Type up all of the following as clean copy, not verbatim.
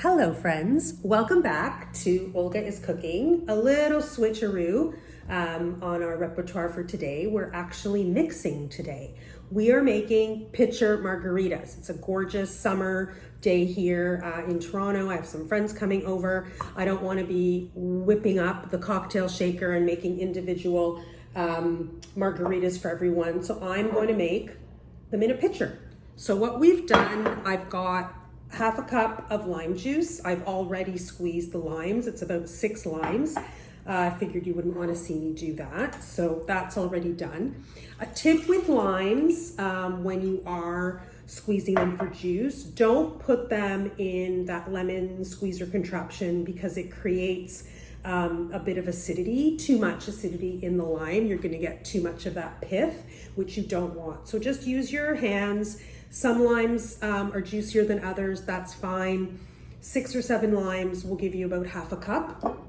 Hello friends, welcome back to Olga is Cooking. A little switcheroo on our repertoire for today. We're actually mixing today. We are making pitcher margaritas. It's a gorgeous summer day here in Toronto. I have some friends coming over. I don't want to be whipping up the cocktail shaker and making individual margaritas for everyone. So I'm going to make them in a pitcher. So what we've done, I've got half a cup of lime juice. I've already squeezed the limes. It's about 6 limes. I figured you wouldn't want to see me do that. So that's already done. A tip with limes, when you are squeezing them for juice, don't put them in that lemon squeezer contraption because it creates a bit of acidity, too much acidity in the lime. You're going to get too much of that pith, which you don't want. So just use your hands. Some limes are juicier than others, that's fine. 6 or 7 limes will give you about half a cup.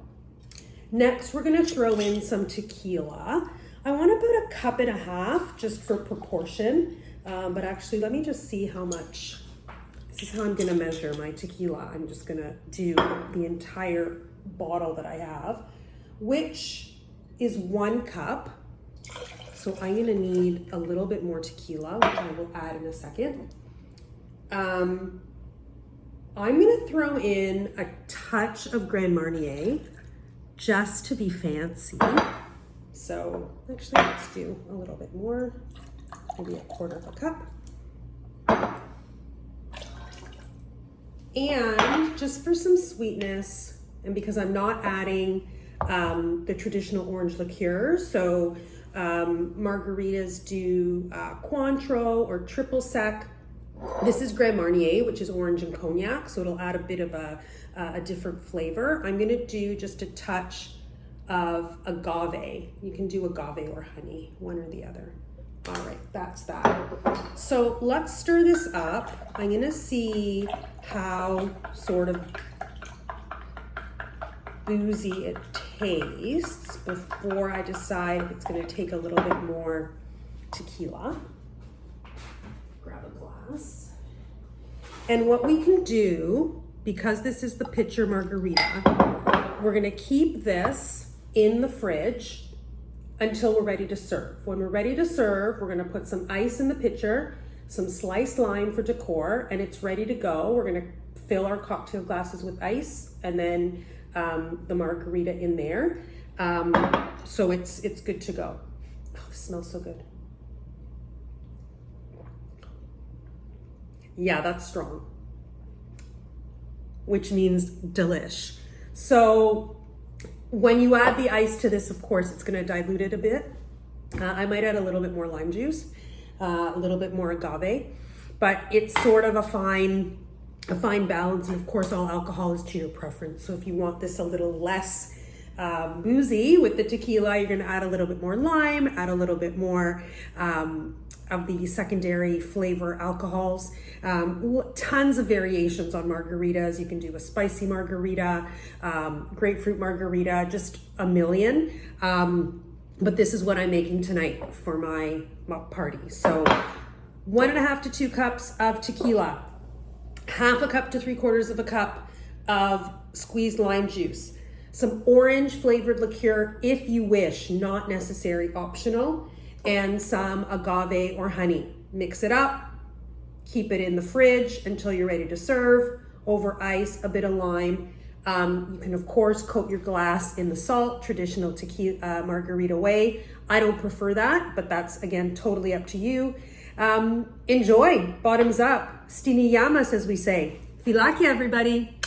Next, we're gonna throw in some tequila. I want about 1.5 cups just for proportion, but actually let me just see how much. This is how I'm gonna measure my tequila. I'm just gonna do the entire bottle that I have, which is 1 cup. So I'm gonna need a little bit more tequila, which I will add in a second. I'm gonna throw in a touch of Grand Marnier just to be fancy. So actually let's do a little bit more, maybe 1/4 cup. And just for some sweetness, and because I'm not adding the traditional orange liqueur, so margaritas do Cointreau or triple sec. This is Grand Marnier, which is orange and cognac, so it'll add a bit of a different flavor. I'm gonna do just a touch of agave. You can do agave or honey, one or the other. All right, that's that. So let's stir this up. I'm gonna see how sort of boozy it tastes before I decide if it's going to take a little bit more tequila. Grab a glass. And what we can do, because this is the pitcher margarita, we're going to keep this in the fridge until we're ready to serve. When we're ready to serve, we're going to put some ice in the pitcher, some sliced lime for decor, and it's ready to go. We're going to fill our cocktail glasses with ice and then the margarita in there. So it's good to go. Oh, it smells so good. Yeah, that's strong, which means delish. So when you add the ice to this, of course, it's going to dilute it a bit. I might add a little bit more lime juice, a little bit more agave, but it's sort of a fine balance, and of course all alcohol is to your preference. So if you want this a little less boozy with the tequila, you're going to add a little bit more lime, add a little bit more of the secondary flavor alcohols. Tons of variations on margaritas. You can do a spicy margarita, grapefruit margarita, just a million. But this is what I'm making tonight for my party. So 1.5 to 2 cups of tequila, 1/2 cup to 3/4 cup of squeezed lime juice, some orange flavored liqueur if you wish, not necessary, optional, and some agave or honey. Mix it up, keep it in the fridge until you're ready to serve. Over ice, a bit of lime. You can of course coat your glass in the salt, traditional tequila margarita way. I don't prefer that, but that's again totally up to you. Enjoy, bottoms up, stini yamas as we say. Filaki everybody.